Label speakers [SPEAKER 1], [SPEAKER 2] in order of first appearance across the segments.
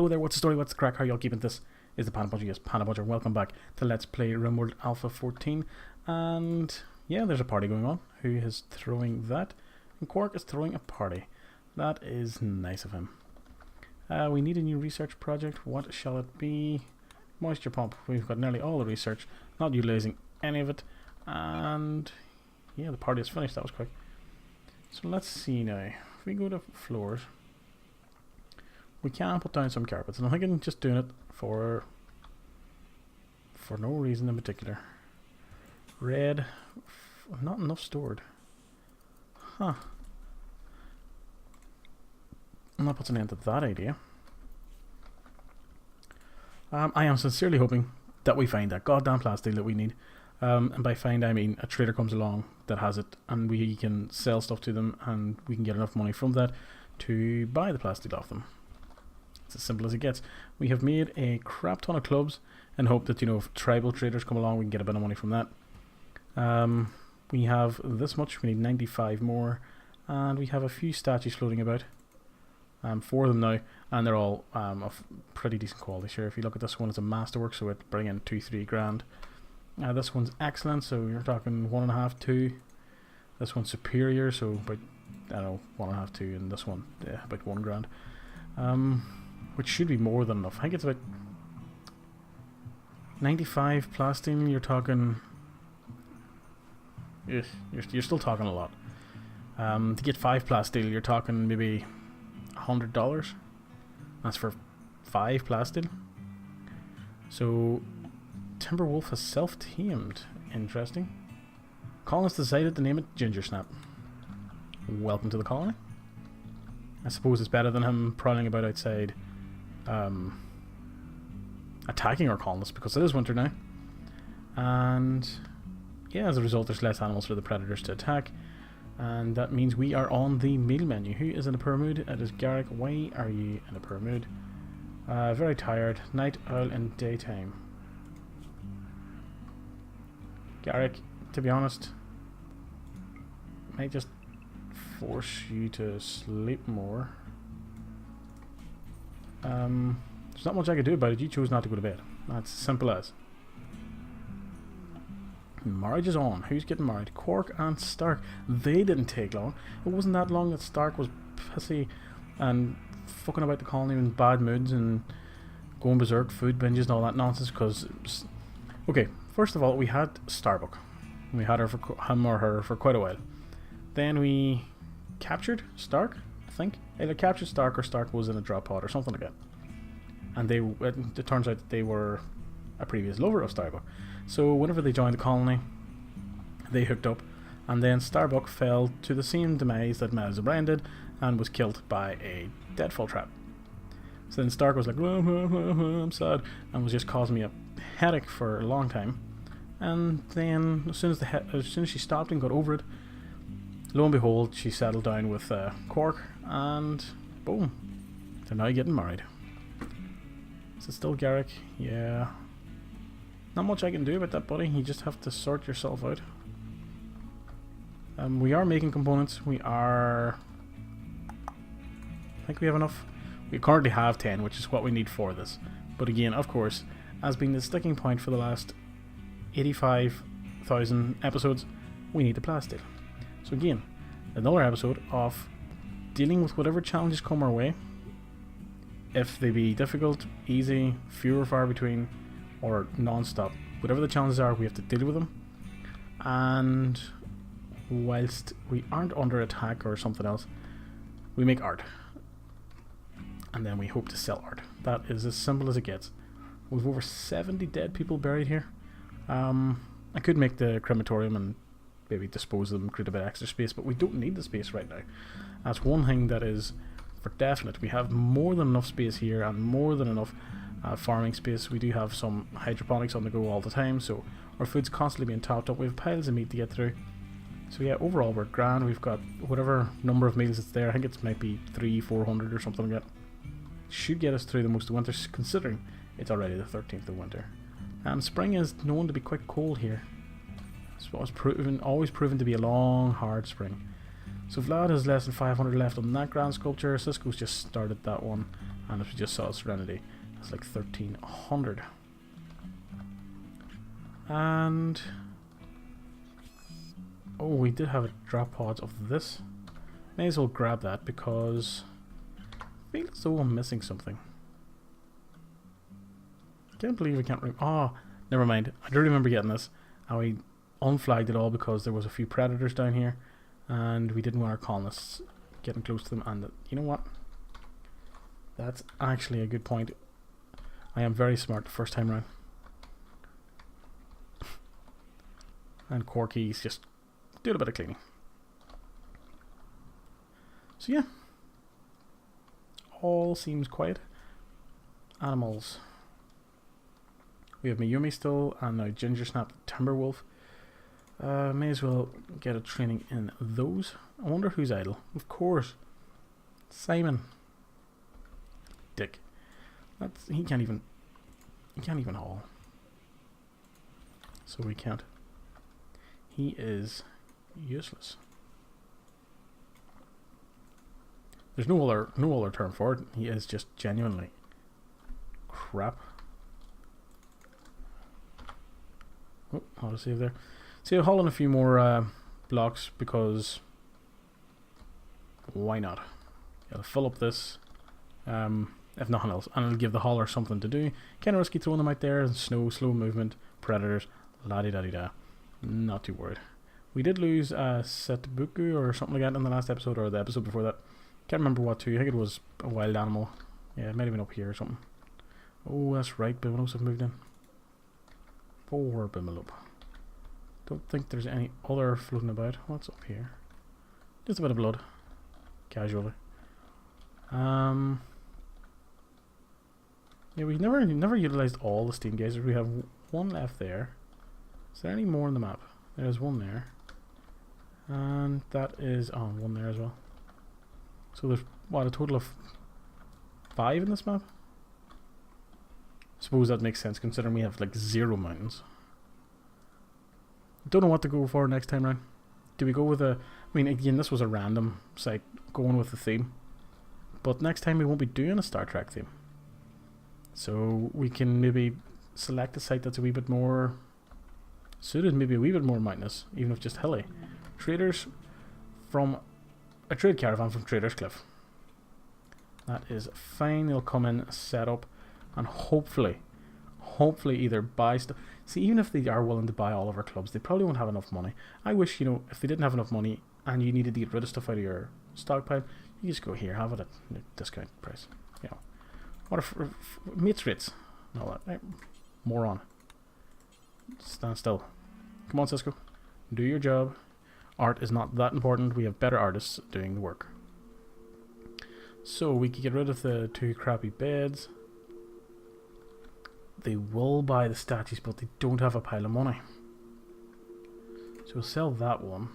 [SPEAKER 1] Hello there, what's the story, what's the crack, how y'all keeping? This is the Panda Puncher, yes, Panda Puncher. Welcome back to Let's Play RimWorld Alpha 14. And yeah, there's a party going on. Who is throwing that? And Quark is throwing a party. That is nice of him. We need a new research project. What shall it be? Moisture pump. We've got nearly all the research, not utilizing any of it. And yeah, the party is finished. That was quick. So let's see now. If we go to floors, we can put down some carpets, and I'm thinking just doing it for no reason in particular. Red, not enough stored. Huh. And that puts an end to that idea. I am sincerely hoping that we find that goddamn plastic that we need. And by find I mean a trader comes along that has it, and we can sell stuff to them, and we can get enough money from that to buy the plastic off them. It's as simple as it gets. We have made a crap ton of clubs and hope that, you know, if tribal traders come along, we can get a bit of money from that. We have this much. We need 95 more, and we have a few statues floating about. 4 of them now, and they're all of pretty decent quality. Sure, if you look at this one, it's a masterwork, so it'll bring in 2-3 grand. This one's excellent, so you're talking 1.5, 2. This one's superior, so about, I don't know, 1.5, 2, and this one, yeah, about 1 grand. Which should be more than enough. I think it's about 95 plastine. You're talking, you're still talking a lot. To get 5 plasteel, you're talking maybe $100. That's for 5 plasteel. So Timberwolf has self-tamed. Interesting. Colonists decided to name it Ginger Snap. Welcome to the colony. I suppose it's better than him prowling about outside attacking our colonists, because it is winter now. And yeah, as a result there's less animals for the predators to attack, and that means we are on the meal menu. Who is in a poor mood? It is Garrick. Why are you in a poor mood? Very tired. Night owl and daytime. Garrick, to be honest, might just force you to sleep more. There's not much I could do about it. You chose not to go to bed. That's simple as. Marriage is on. Who's getting married? Quark and Stark. They didn't take long. It wasn't that long that Stark was pissy and fucking about the colony in bad moods and going berserk, food binges and all that nonsense. Because, okay, first of all, we had Starbuck. We had him or her for quite a while. Then we captured Stark, I think. Either captured Stark or Stark was in a drop pod or something like that. And it turns out that they were a previous lover of Starbuck. So whenever they joined the colony, they hooked up, and then Starbuck fell to the same demise that Miles O'Brien did and was killed by a deadfall trap. So then Stark was like, I'm sad, and was just causing me a headache for a long time. And then as soon as she stopped and got over it, lo and behold, she settled down with Quark, and boom, they're now getting married. Is it still Garrick? Yeah. Not much I can do about that, buddy. You just have to sort yourself out. We are making components. I think we have enough. We currently have 10, which is what we need for this. But again, of course, as being the sticking point for the last 85,000 episodes, we need the plastic. So again, another episode of dealing with whatever challenges come our way. If they be difficult, easy, few or far between, or non-stop, whatever the challenges are, we have to deal with them. And whilst we aren't under attack or something else, we make art, and then we hope to sell art. That is as simple as it gets. We've over 70 dead people buried here. I could make the crematorium and maybe dispose of them, create a bit of extra space, but we don't need the space right now. That's one thing that is for definite. We have more than enough space here, and more than enough farming space. We do have some hydroponics on the go all the time, so our food's constantly being topped up. We have piles of meat to get through. So yeah, overall we're grand. We've got whatever number of meals it's there. I think it might be 300-400 or something like that. Should get us through the most of winter, considering it's already the 13th of winter. And spring is known to be quite cold here. So it's always proven to be a long, hard spring. So Vlad has less than 500 left on that grand sculpture. Cisco's just started that one. And as we just saw, Serenity is like 1300. And oh, we did have a drop pods of this. May as well grab that because I feel as though I'm missing something. Can't believe I can't oh, never mind. I do remember getting this. And we unflagged it all because there was a few predators down here and we didn't want our colonists getting close to them. And you know what? That's actually a good point. I am very smart the first time around. And Corky's just doing a bit of cleaning. So yeah, all seems quiet. Animals. We have Mayumi still, and now Ginger Snap the Timberwolf. May as well get a training in those. I wonder who's idle. Of course, Simon. Dick. That's he can't even haul. So we can't. He is useless. There's no other term for it. He is just genuinely crap. Oh, auto save there. So I'll haul in a few more blocks because why not? I'll fill up this, if nothing else, and it'll give the hauler something to do. Kind of risky throwing them out there, and snow, slow movement, predators, la-di-da-di-da. Not too worried. We did lose Setbuku or something like that in the last episode, or the episode before that. Can't remember what to. I think it was a wild animal. Yeah, it might have been up here or something. Oh, that's right. Bimelos have moved in. Poor Bimelope. Don't think there's any other floating about. What's up here? Just a bit of blood. Casually. Yeah, we never utilized all the steam geysers. We have one left there. Is there any more on the map? There's one there. And that is one there as well. So there's what, a total of 5 in this map? Suppose that makes sense considering we have like 0 mountains. Don't know what to go for next time round. Do we go with a... I mean, again, this was a random site going with the theme. But next time we won't be doing a Star Trek theme. So we can maybe select a site that's a wee bit more suited, maybe a wee bit more mountainous, even if just hilly. Traders from... a trade caravan from Trader's Cliff. That is fine. They'll come in, set up, and hopefully either buy stuff. See, even if they are willing to buy all of our clubs, they probably won't have enough money. I wish, you know, if they didn't have enough money and you needed to get rid of stuff out of your stockpile, you just go here, have it at discount price. You know, what if mates rates and all that? Right? Moron. Stand still. Come on, Cisco. Do your job. Art is not that important. We have better artists doing the work. So we could get rid of the 2 crappy beds. They will buy the statues, but they don't have a pile of money. So we'll sell that one.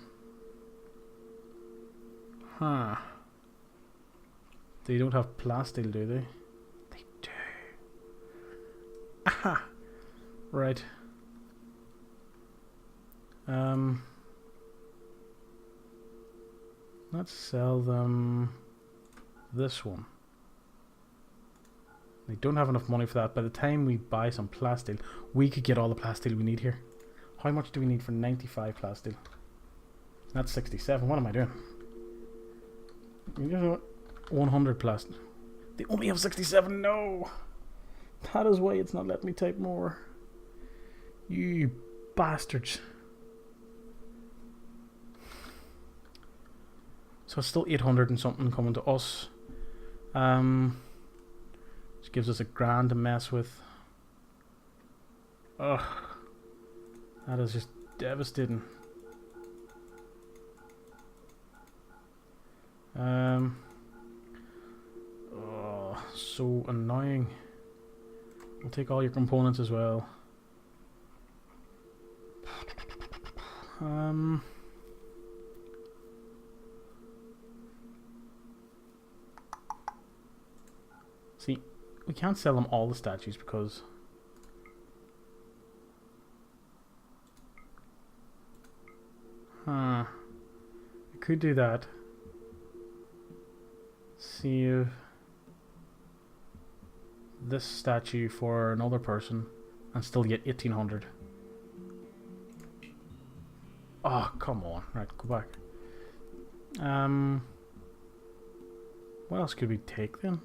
[SPEAKER 1] Huh. They don't have plasteel, do they? They do. Aha! Right. Let's sell them this one. They don't have enough money for that. By the time we buy some plasteel, we could get all the plasteel we need here. How much do we need for 95 plasteel? That's 67. What am I doing? You know what? 100 plasteel. They only have 67. No! That is why it's not letting me type more. You bastards. So it's still 800 and something coming to us. Which gives us $1,000 to mess with. Ugh. That is just devastating. Oh, so annoying. We'll take all your components as well. See, we can't sell them all the statues because we could do that. See if this statue for another person and still get 1800. Oh, come on. Right, go back. What else could we take then?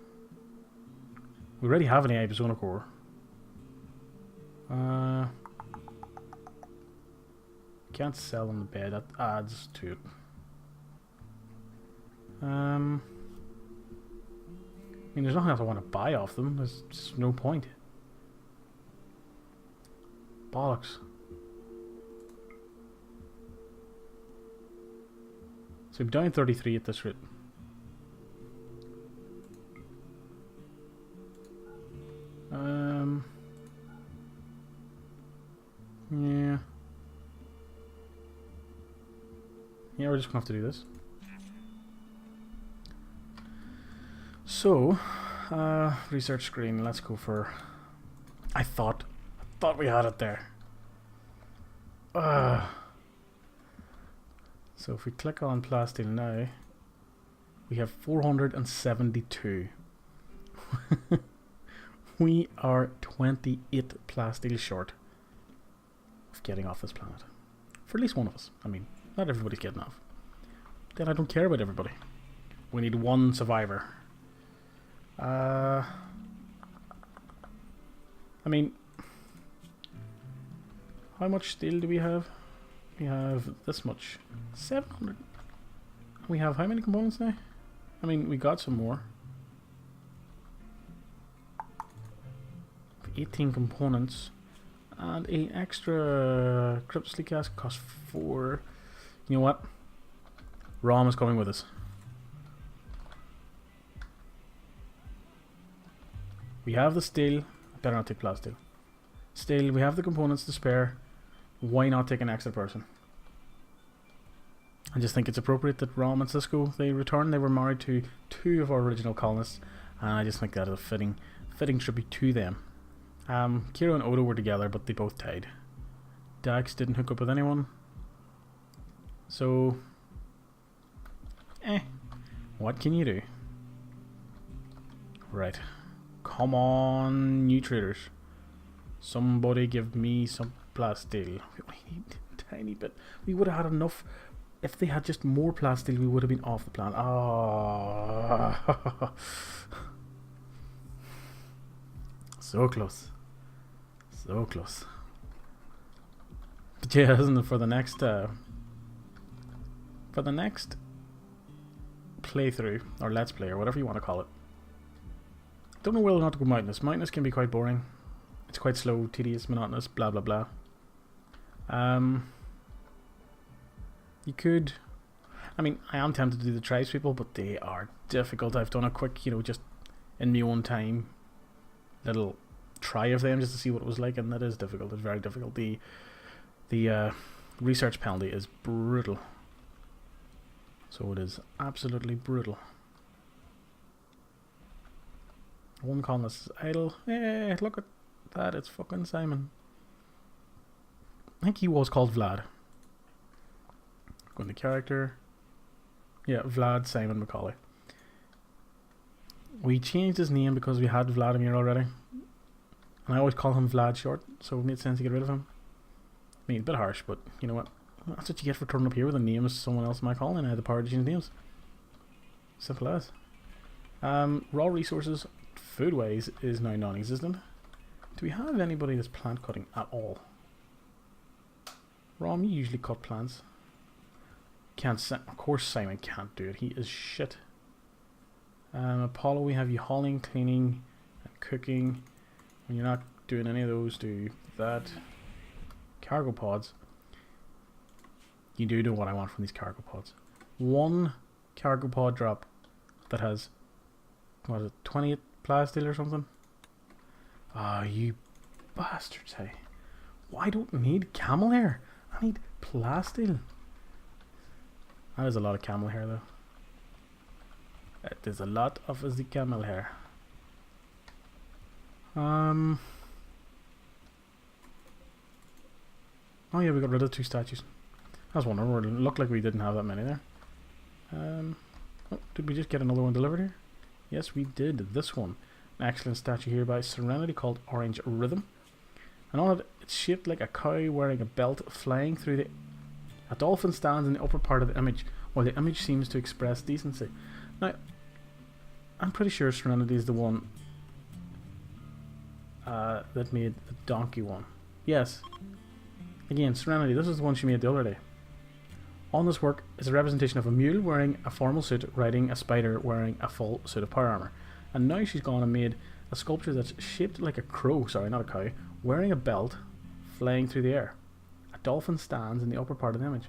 [SPEAKER 1] We already have an AI persona core. Can't sell on the bed, that adds to it. I mean, there's nothing else I want to buy off them. There's just no point. Bollocks. So I'm down 33 at this rate. Yeah. Yeah, we're just gonna have to do this. So, research screen. Let's go for. I thought we had it there. So if we click on plasteel now, we have 472. We are 28 plasteel short of getting off this planet. For at least one of us. I mean, not everybody's getting off. Then I don't care about everybody. We need one survivor. I mean, how much steel do we have? We have this much. 700. We have how many components now? I mean, we got some more. 18 components. And an extra cryptosleep cask costs 4. You know what? ROM is coming with us. We have the steel. I better not take plasteel. Steel, we have the components to spare. Why not take an extra person? I just think it's appropriate that Rom and Cisco, they return. They were married to 2 of our original colonists, and I just think that is a fitting tribute to them. Kira and Odo were together, but they both died. Dax didn't hook up with anyone. So, what can you do? Right. Come on, new traders. Somebody give me some plasteel. We need a tiny bit. We would have had enough. If they had just more plasteel, we would have been off the planet. Ah, so close. So close. But yeah, isn't it, for the next playthrough, or let's play, or whatever you want to call it. Don't know whether or not to go mountainous. Mountainous can be quite boring. It's quite slow, tedious, monotonous, blah blah blah. You could, I mean, I am tempted to do the tribes people, but they are difficult. I've done a quick, just in my own time, little try of them just to see what it was like, and that is difficult. It's very difficult. The research penalty is brutal. So it is absolutely brutal. One colonist is idle. Hey, look at that, it's fucking Simon. I think he was called Vlad. Going to character. Yeah, Vlad Simon Macaulay. We changed his name because we had Vladimir already. And I always call him Vlad short, so it made sense to get rid of him. I mean, a bit harsh, but you know what? That's what you get for turning up here with a name as someone else in my calling, and I had the power to change names. Simple as. Raw resources, food-wise, is now non-existent. Do we have anybody that's plant cutting at all? Rom, you usually cut plants. Of course Simon can't do it. He is shit. Apollo, we have you hauling, cleaning, and cooking. When you're not doing any of those, do that. Cargo pods. You do know what I want from these cargo pods. One cargo pod drop that has, what is it, 28 plasteel or something? Ah, you bastards, hey. Why don't I need camel hair? I need plasteel. That is a lot of camel hair though. It is a lot of the camel hair. Oh yeah, we got rid of 2 statues. I was wondering, it looked like we didn't have that many there. Oh, did we just get another one delivered here? Yes, we did. This one. An excellent statue here by Serenity called Orange Rhythm. And on it, it's shaped like a cow wearing a belt flying through the... A dolphin stands in the upper part of the image, while the image seems to express decency. Now, I'm pretty sure Serenity is the one that made the donkey one. Yes. Again, Serenity, this is the one she made the other day. On this work is a representation of a mule wearing a formal suit riding a spider wearing a full suit of power armor. And now she's gone and made a sculpture that's shaped like a crow, sorry, not a cow, wearing a belt, flying through the air. A dolphin stands in the upper part of the image.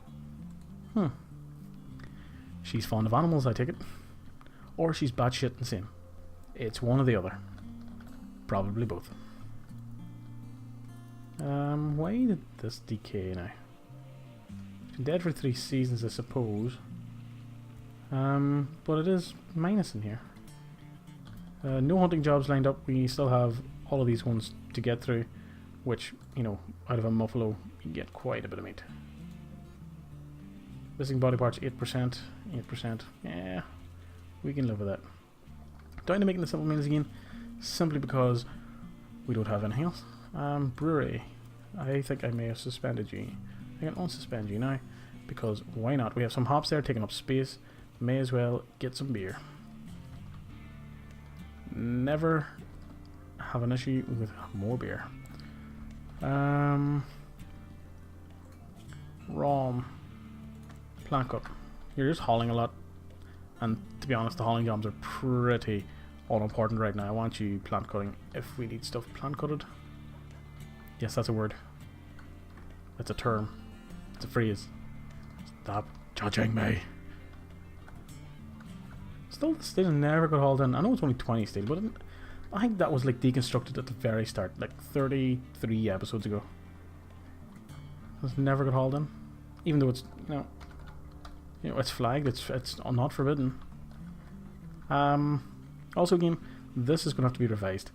[SPEAKER 1] She's fond of animals, I take it. Or she's batshit insane. It's one or the other. Probably both. Why did this decay now? It's been dead for 3 seasons, I suppose. But it is minus in here. No hunting jobs lined up. We still have all of these ones to get through, which, you know, out of a muffalo, you get quite a bit of meat. Missing body parts, 8%. 8%. Yeah, we can live with that. Down to making the simple meals again, simply because we don't have anything else. Brewery. I think I may have suspended you. I can unsuspend you now, because why not? We have some hops there taking up space. May as well get some beer. Never have an issue with more beer. Rom. Plant cut. You're just hauling a lot. And to be honest, the hauling jobs are pretty unimportant right now. I want you plant cutting if we need stuff plant cutted. Yes, that's a word. It's a term. It's a phrase. Stop judging me. Still, the steel never got hauled in. I know it's only 20 steel, but I think that was like deconstructed at the very start, like 33 episodes ago. It's never got hauled in, even though it's it's flagged. It's not forbidden. Also, again, this is going to have to be revised.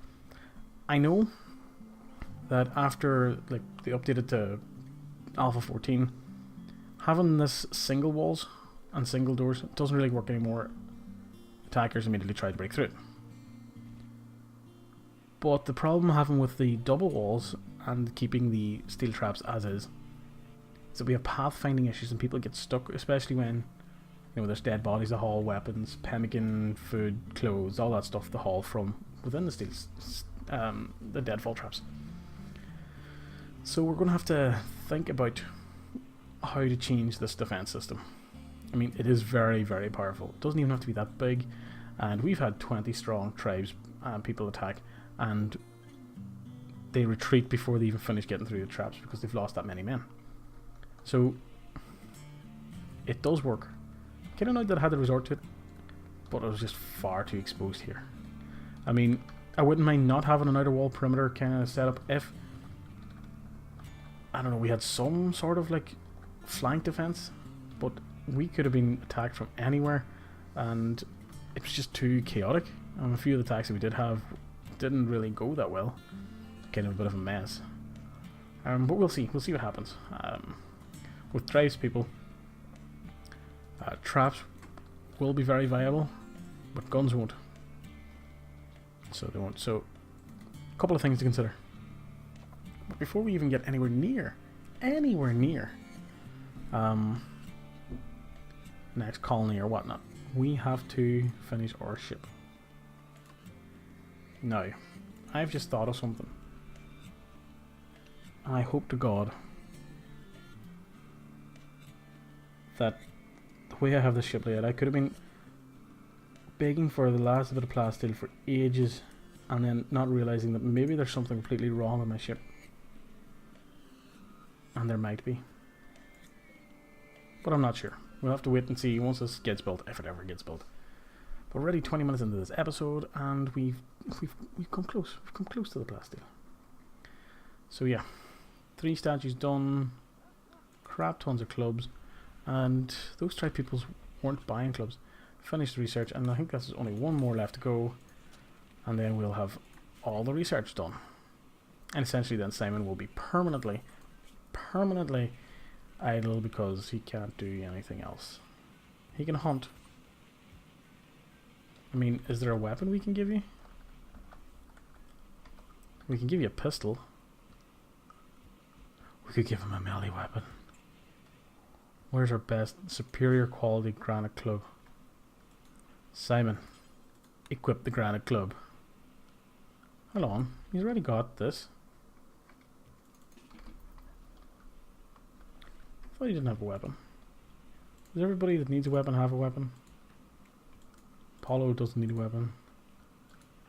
[SPEAKER 1] I know that after like they updated to Alpha 14, having this single walls and single doors doesn't really work anymore. Attackers immediately try to break through it. But the problem having with the double walls and keeping the steel traps as is that we have pathfinding issues and people get stuck, especially when there's dead bodies to haul, weapons, pemmican, food, clothes, all that stuff to haul from within the steel, the deadfall traps. So we're going to have to think about how to change this defense system. I mean, it is very, very powerful. It doesn't even have to be that big, and we've had 20 strong tribes and people attack, and they retreat before they even finish getting through the traps because they've lost that many men. So it does work. Kind of annoyed that I had to resort to it, but it was just far too exposed here. I mean, I wouldn't mind not having an outer wall perimeter kind of setup if, I don't know, we had some sort of like flank defense, but we could have been attacked from anywhere, and it was just too chaotic. A few of the attacks that we did have didn't really go that well. Kind of a bit of a mess. But we'll see. We'll see what happens. With tribes people, traps will be very viable, but guns won't. So they won't. So, a couple of things to consider. But before we even get anywhere near, next colony or whatnot, we have to finish our ship. Now, I've just thought of something. I hope to God that the way I have this ship laid, I could have been begging for the last bit of plasteel for ages and then not realizing that maybe there's something completely wrong with my ship. And there might be. But I'm not sure. We'll have to wait and see once this gets built, if it ever gets built. But we're already 20 minutes into this episode, and we've come close. We've come close to the plasteel. So yeah, 3 statues done, crap tons of clubs, and those tribe peoples weren't buying clubs. Finished research, and I think there's only one more left to go, and then we'll have all the research done. And essentially then Simon will be permanently idle because he can't do anything else. He can hunt. I mean, is there a weapon we can give you? We can give you a pistol. We could give him a melee weapon. Where's our best superior quality granite club? Simon, equip the granite club. Hold on, he's already got this. I thought he didn't have a weapon. Does everybody that needs a weapon have a weapon? Apollo doesn't need a weapon.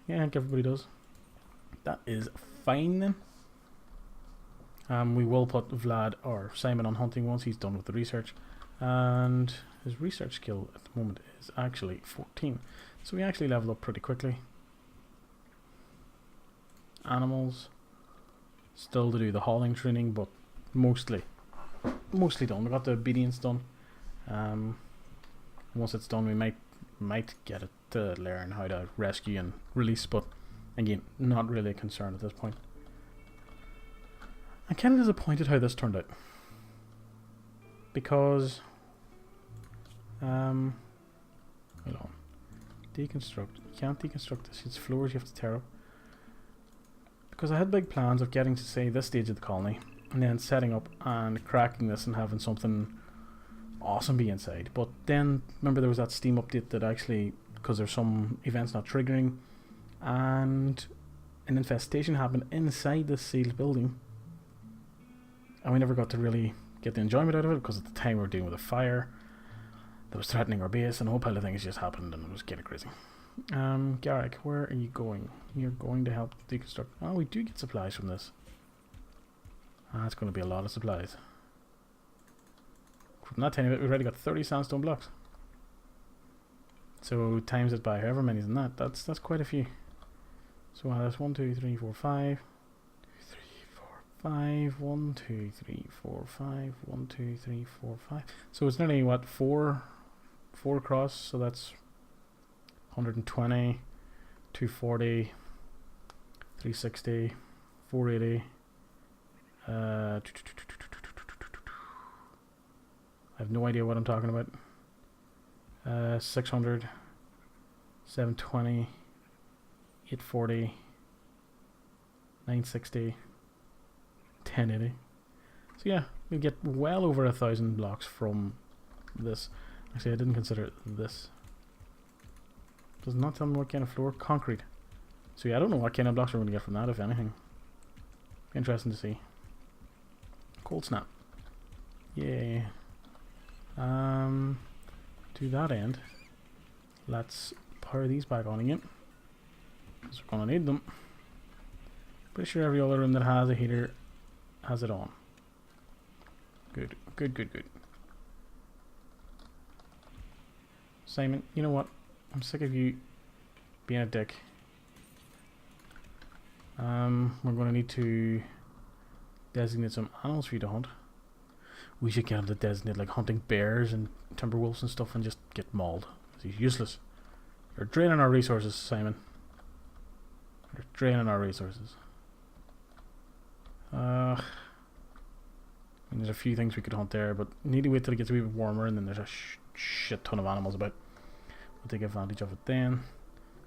[SPEAKER 1] Yeah, I think everybody does. That is fine then. We will put Vlad or Simon on hunting once he's done with the research. And his research skill at the moment is actually 14. So we actually level up pretty quickly. Animals. Still to do the hauling training, but mostly done. We got the obedience done. Once it's done, we might get it to learn how to rescue and release, but again, not really a concern at this point. I'm kind of disappointed how this turned out, because hold on, deconstruct. You can't deconstruct this. It's floors you have to tear up. Because I had big plans of getting to, say, this stage of the colony and then setting up and cracking this and having something awesome be inside. But then remember there was that Steam update that actually, because there's some events not triggering, and an infestation happened inside this sealed building, and we never got to really get the enjoyment out of it, because at the time we were dealing with a fire that was threatening our base, and a whole pile of things just happened, and it was getting crazy. Garrick, where are you going? You're going to help deconstruct. Oh, we do get supplies from this. That's going to be a lot of supplies. From that tiny bit, we've already got 30 sandstone blocks. So times it by however many is in that. That's quite a few. So that's 1, 2, 3, 4, 5. 3, 4, 5. 1, 2, 3, 4, 5. 1, 2, 3, 4, 5. So it's nearly what, 4 across. So that's 120, 240, 360, 480. I have no idea what I'm talking about. 600, 720, 840, 960, 1080. So yeah, we get well over 1,000 blocks from this. Actually, I didn't consider this. Does not tell me what kind of floor. Concrete. So yeah, I don't know what kind of blocks we're going to get from that, if anything. Interesting to see. Cold snap. Yay. To that end, let's power these back on again, because we're going to need them. Pretty sure every other room that has a heater has it on. Good, good, good, good. Simon, you know what? I'm sick of you being a dick. We're going to need to designate some animals for you to hunt. We should get him to designate like hunting bears and timber wolves and stuff and just get mauled. He's useless. You're draining our resources, Simon. You're draining our resources. I mean, there's a few things we could hunt there, but need to wait till it gets a wee bit warmer, and then there's a shit ton of animals about. We'll take advantage of it then.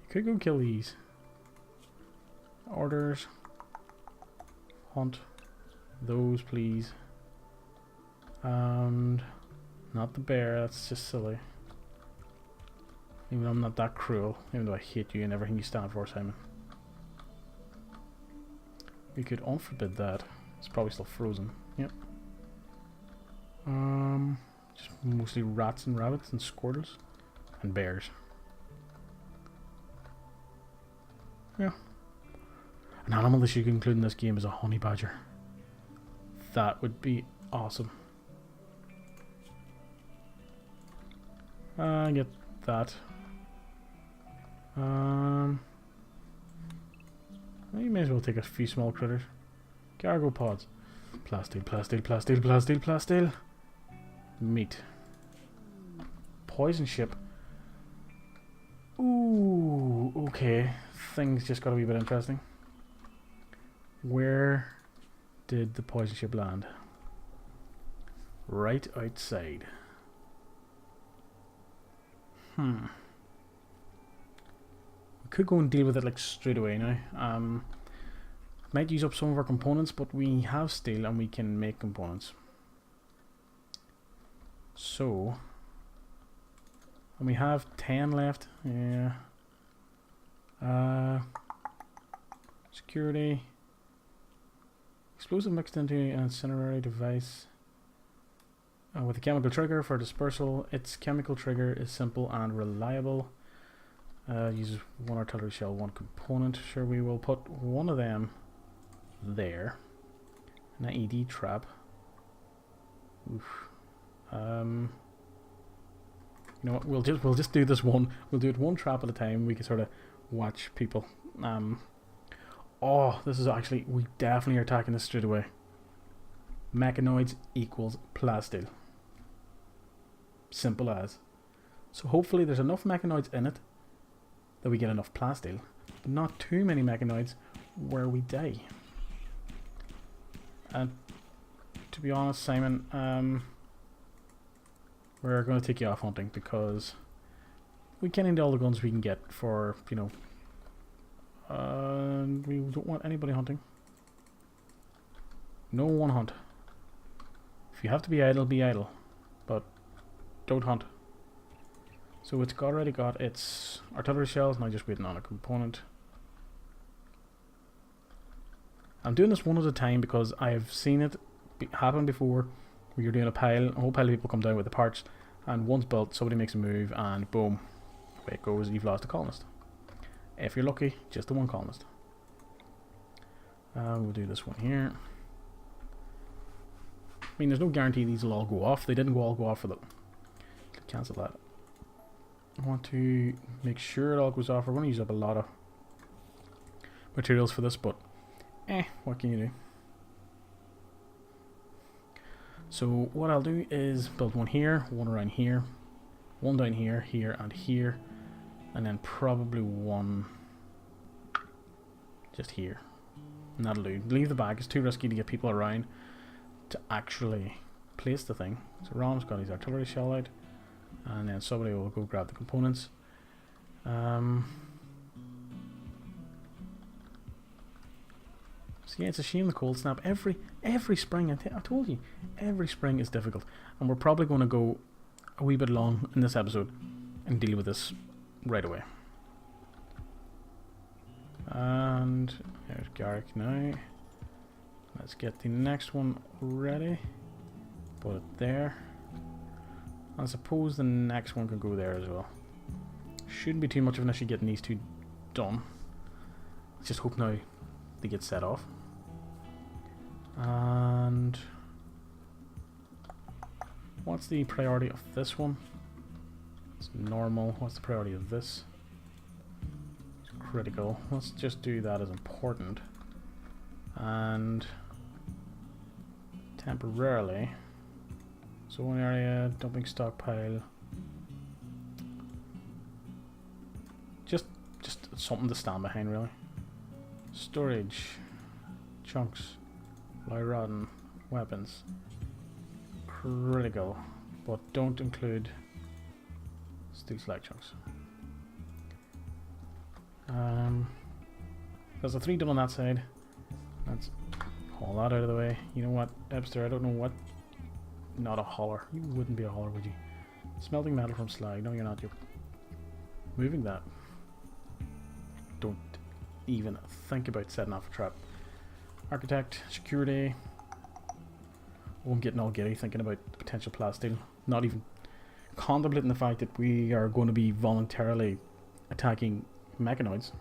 [SPEAKER 1] You could go kill these. Orders. Hunt those, please. And not the bear, that's just silly. Even though I'm not that cruel, even though I hate you and everything you stand for, Simon. We could unforbid that. It's probably still frozen. Yep. Just mostly rats and rabbits and squirrels and bears. Yeah. An animal that you can include in this game is a honey badger. That would be awesome. I get that. You may as well take a few small critters. Cargo pods. Plasteel, plasteel, plasteel, plasteel, plasteel. Meat. Poison ship. Ooh, okay. Things just got a wee bit interesting. Where did the poison ship land? Right outside. We could go and deal with it like straight away now. Might use up some of our components, but we have steel and we can make components. So, and we have 10 left. Yeah. Security. Explosive mixed into an incendiary device. With a chemical trigger for dispersal. Its chemical trigger is simple and reliable. Uses one artillery shell, one component. Sure, we will put one of them there. An IED trap. Oof. You know what? We'll just do this one. We'll do it one trap at a time. We can sort of watch people. Oh, this is actually, we definitely are attacking this straight away. Mechanoids equals plasteel. Simple as. So hopefully there's enough mechanoids in it that we get enough plasteel, but not too many mechanoids where we die. And to be honest, Simon, we're going to take you off hunting because we can need all the guns we can get for, you know, we don't want anybody hunting. No one hunt. If you have to be idle, but don't hunt. So it's already got its artillery shells, now just waiting on a component. I'm doing this one at a time because I've seen it happen before, where you're doing a whole pile of people come down with the parts, and once built, somebody makes a move, and boom, away it goes, you've lost a colonist. If you're lucky, just the one colonist. We'll do this one here. I mean, there's no guarantee these will all go off. They didn't all go off for the... Cancel that. I want to make sure it all goes off. We're going to use up a lot of materials for this, but what can you do? So what I'll do is build one here, one around here, one down here, here and here, and then probably one just here. And that'll do. Leave the back, it's too risky to get people around to actually place the thing. So Rom's got his artillery shell out, and then somebody will go grab the components. So yeah, it's a shame the cold snap. Every spring, I told you, every spring is difficult, and we're probably going to go a wee bit long in this episode and deal with this right away. And there's Garrick now. Let's get the next one ready. Put it there. I suppose the next one can go there as well. Shouldn't be too much of an issue getting these two done. Let's just hope now they get set off. And what's the priority of this one? It's normal. What's the priority of this? It's critical. Let's just do that as important. And temporarily, so one area, dumping stockpile. Just something to stand behind, really. Storage, chunks, Lyrodden, weapons, critical, but don't include steel slag chunks. There's a 3 done on that side. Let's haul that out of the way. You know what, Ebster, I don't know what. Not a hauler. You wouldn't be a hauler, would you? Smelting metal from slag. No, you're not. You're moving that. Don't even think about setting off a trap. Architect, security. Oh, I'm getting all giddy thinking about the potential plasteel. Not even contemplating the fact that we are going to be voluntarily attacking mechanoids.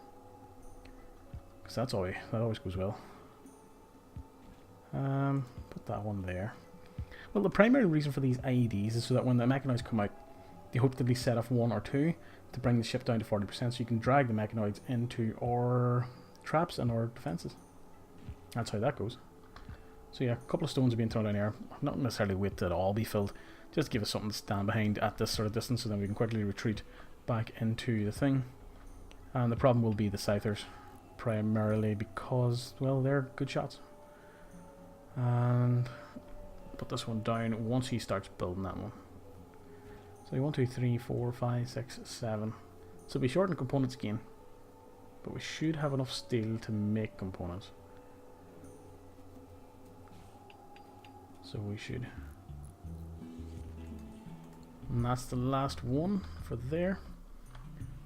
[SPEAKER 1] Because that always goes well. Put that one there. Well, the primary reason for these IEDs is so that when the mechanoids come out, they hope to be set off 1 or 2 to bring the ship down to 40%, so you can drag the mechanoids into our traps and our defences. That's how that goes. So yeah, a couple of stones are being thrown down here. Not necessarily wait till it all be filled, just give us something to stand behind at this sort of distance, so then we can quickly retreat back into the thing. And the problem will be the scythers, primarily because, well, they're good shots. And put this one down once he starts building that one. So 1, 2, 3, 4, 5, 6, 7. So we shorten components again, but we should have enough steel to make components. So we should... And that's the last one for there.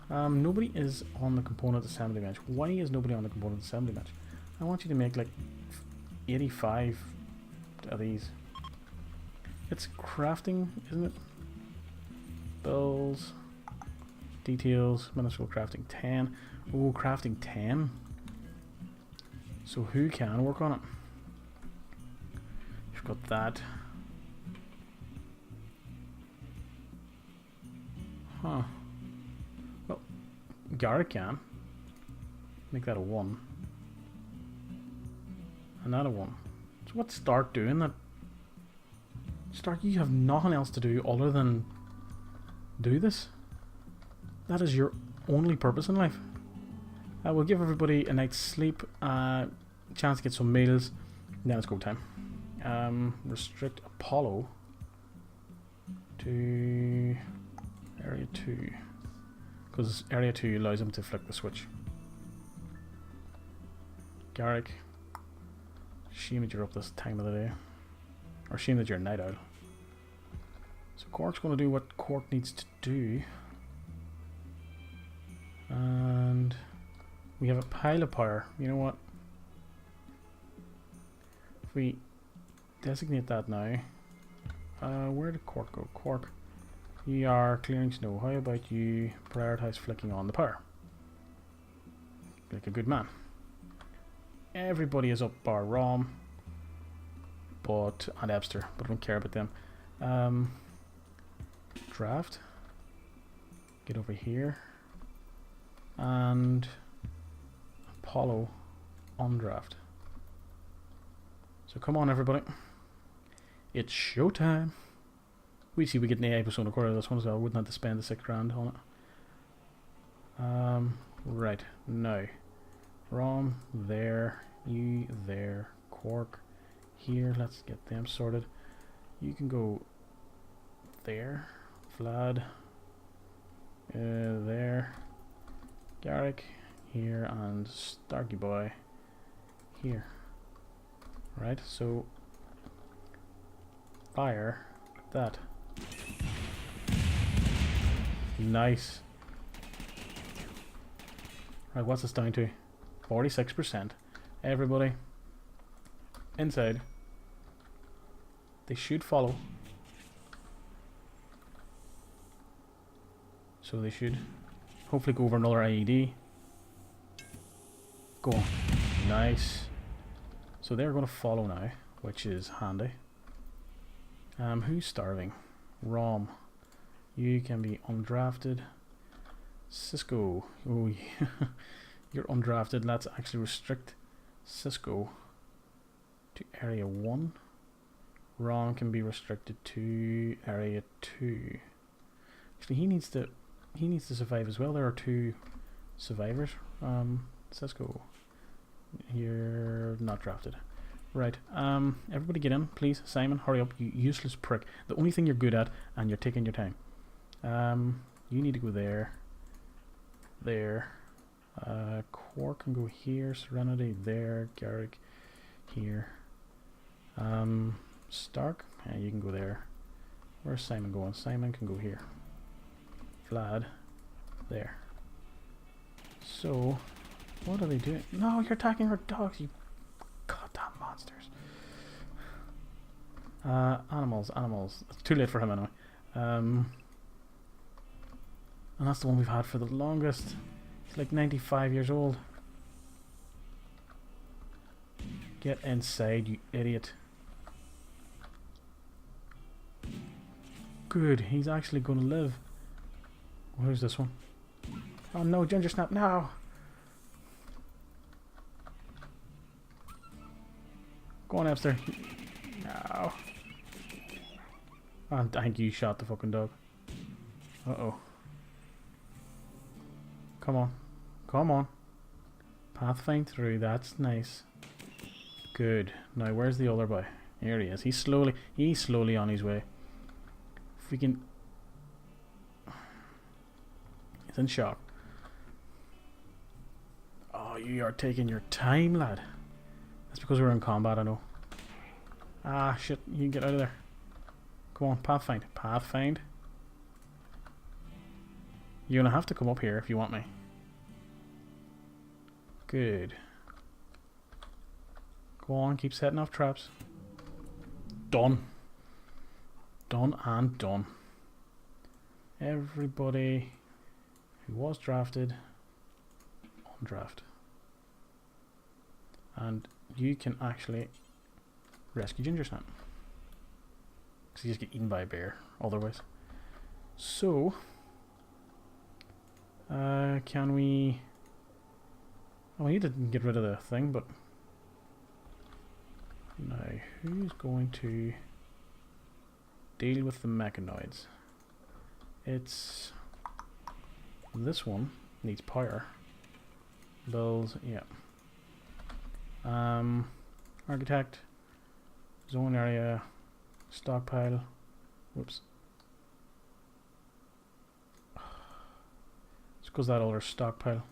[SPEAKER 1] Nobody is on the component assembly bench. Why is nobody on the component assembly bench? I want you to make like 85 of these. It's crafting, isn't it? Bills, details, minuscule crafting 10. Oh, crafting 10. So who can work on it? You've got that. Huh. Well, Garrett can. Make that a 1. And that a 1. So what's Stark doing? That Stark, you have nothing else to do other than do this. That is your only purpose in life. We'll give everybody a night's sleep, chance to get some meals, and then it's go time. Restrict Apollo to area 2, because area 2 allows him to flick the switch. Garrick, shame that you're up this time of the day, or shame that you're a night owl. So Cork's going to do what Cork needs to do, and we have a pile of power. You know what? If we designate that now, where did Cork go? Cork, you are clearing snow. How about you prioritize flicking on the power? Like a good man. Everybody is up bar Rom, and Ebster, but I don't care about them. Draft. Get over here. And Apollo on draft. So come on, everybody. It's showtime. We see we get an AI persona core out of this one, so I wouldn't have to spend the $6,000 on it. Right, now. Rom, there. You, there. Quark, here. Let's get them sorted. You can go there. Vlad, there. Garrick, here. And Starky Boy, here. Right, so fire that. Nice. Right, what's this down to? 46%. Everybody inside. They should follow. So they should hopefully go over another IED. Go on. Nice. So they're going to follow now, which is handy. Who's starving? Rom. You can be undrafted. Cisco. Oh, you're undrafted. Let's actually restrict Cisco to area 1. Rom can be restricted to area 2. Actually, he needs to survive as well. There are 2 survivors. Cisco, you're not drafted. Right. Everybody get in, please. Simon, hurry up, you useless prick. The only thing you're good at, and you're taking your time. You need to go there. There. Quark can go here. Serenity there. Garrick here. Stark, you can go there. Where's Simon going? Simon can go here. Vlad, there. So, what are they doing? No, you're attacking our dogs, you goddamn monsters. Animals. It's too late for him anyway. And that's the one we've had for the longest. It's like 95 years old. Get inside, you idiot. Good, he's actually going to live. Where's this one? Oh no, Ginger Snap, no! Go on, Epster. No. Oh, I think you shot the fucking dog. Uh-oh. Come on. Come on. Pathfind through, that's nice. Good. Now, where's the other boy? Here he is. He's slowly on his way. If we can... He's in shock. Oh, you are taking your time, lad. That's because we're in combat, I know. Ah, shit. You can get out of there. Come on, pathfind. Pathfind. You're gonna have to come up here if you want me. Good. Go on, keep setting off traps. Done. Done and done. Everybody who was drafted, undraft. And you can actually rescue Ginger Snap. Because you just get eaten by a bear otherwise. So, can we... Oh, we need to get rid of the thing, but... Now, who's going to deal with the mechanoids? It's... This one needs power. Bills, yeah. Architect, zone area, stockpile. Whoops. Let's close that other stockpile.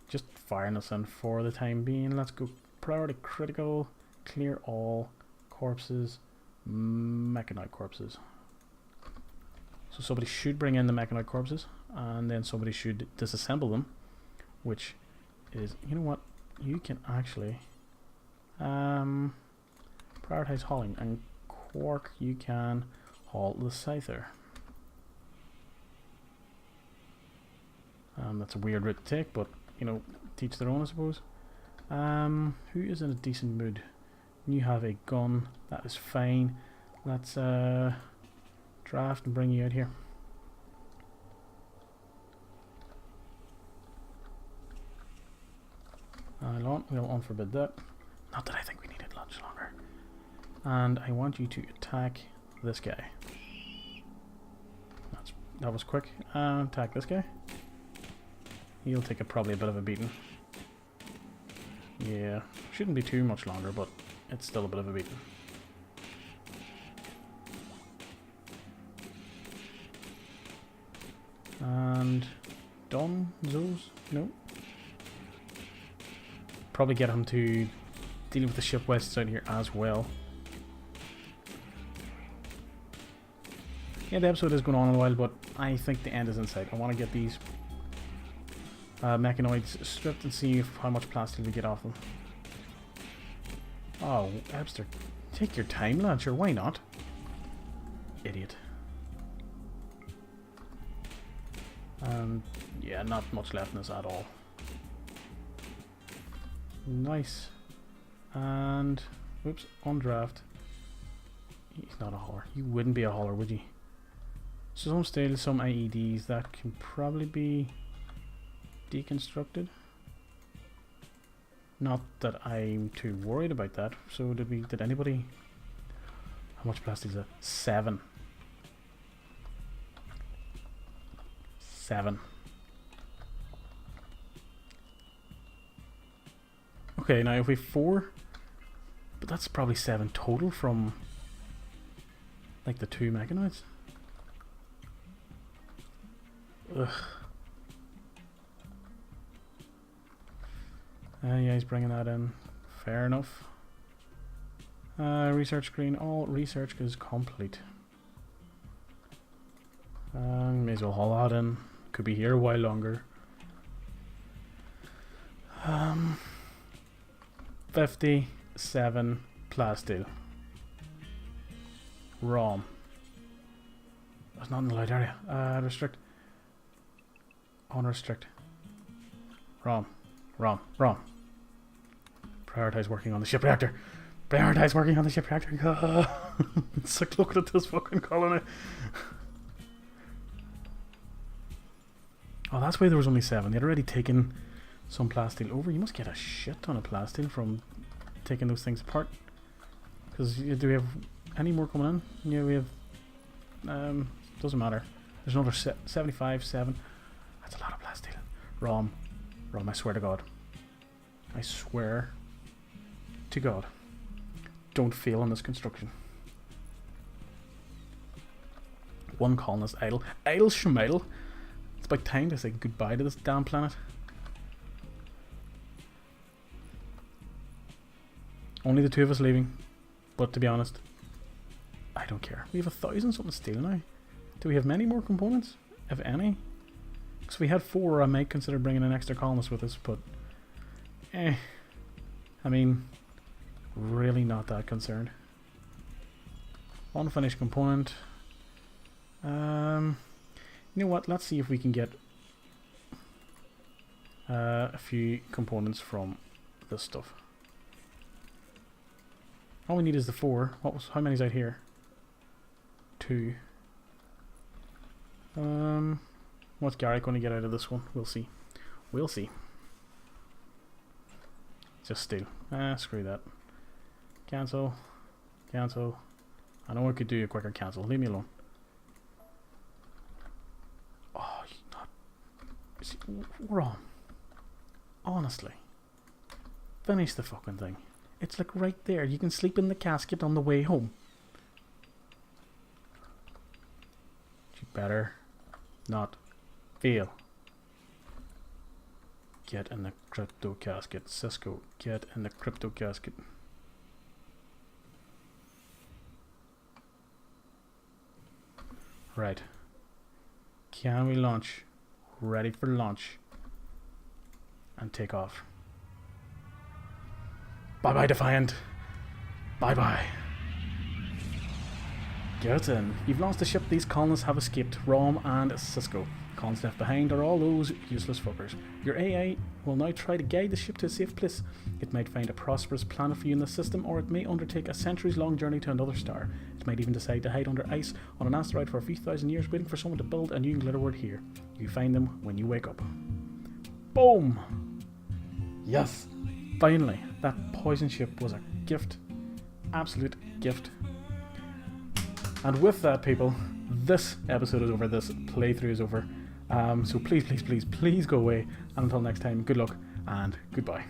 [SPEAKER 1] Just firing us in for the time being. Let's go priority critical, clear all corpses, mechanoid corpses. So somebody should bring in the mechanoid corpses, and then somebody should disassemble them, which is, you know what, you can actually prioritize hauling, and Quark, you can haul the Scyther. That's a weird route to take, but you know, teach their own, I suppose. Who is in a decent mood? You have a gun, that is fine. Let's draft and bring you out here. We'll unforbid that. Not that I think we needed lunch longer. And I want you to attack this guy. That was quick. Attack this guy. He'll take probably a bit of a beating. Yeah, shouldn't be too much longer, but it's still a bit of a beating. And Donzos? No. Probably get him to deal with the ship west side here as well. Yeah, the episode is going on a while, but I think the end is in sight. I want to get these mechanoids stripped and see how much plastic we get off them. Oh, Webster, take your time, lad. Sure, why not? Idiot. Yeah, not much left in this at all. Nice. And, whoops, on draft. He's not a hauler. You wouldn't be a hauler, would you? So some steel, some IEDs that can probably be deconstructed. Not that I'm too worried about that. So did anybody... How much plastic is that? 7. 7. Okay, now if we 4, but that's probably 7 total from like the 2 mechanoids. Ugh. Yeah, he's bringing that in. Fair enough. Research screen. All research is complete. May as well haul that in. Could be here a while longer. 57 plasteel. ROM. That's not in the light area. Restrict. Unrestrict. ROM. Prioritize working on the ship reactor. Prioritize working on the ship reactor. It's like looking at this fucking colony. Oh, that's why there was only 7. They'd already taken some plasteel over. You must get a shit ton of plasteel from taking those things apart. Because do we have any more coming in? Yeah, we have. Doesn't matter. There's another 75, 7. That's a lot of plasteel. ROM, I swear to God. I swear to God. Don't fail on this construction. One colonist idle. Idle schmidle. It's about time to say goodbye to this damn planet. Only the 2 of us leaving. But to be honest, I don't care. We have 1,000 something steel now. Do we have many more components? If any? Because we had 4, I might consider bringing an extra colonist with us, but... I mean, really not that concerned. Unfinished component. You know what? Let's see if we can get a few components from this stuff. All we need is the 4. How many's out here? 2. What's Gary going to get out of this one? We'll see. We'll see. Just steel. Screw that. Cancel. Cancel. I know I could do a quicker cancel. Leave me alone. Oh, we're on. Honestly. Finish the fucking thing. It's like right there. You can sleep in the casket on the way home. You better not fail. Get in the crypto casket. Cisco, get in the crypto casket. Right. Can we launch? Ready for launch. And take off. Bye-bye, Defiant. Bye-bye. Get in. You've launched the ship. These colonists have escaped. Rom and Cisco. Colonists left behind are all those useless fuckers. Your AI will now try to guide the ship to a safe place. It might find a prosperous planet for you in the system, or it may undertake a centuries-long journey to another star. It might even decide to hide under ice on an asteroid for a few thousand years, waiting for someone to build a new glitter world here. You find them when you wake up. Boom! Yes! Finally! That poison ship was a gift. Absolute gift. And with that, people, this episode is over. This playthrough is over. So please, please, please, please go away. And until next time, good luck and goodbye.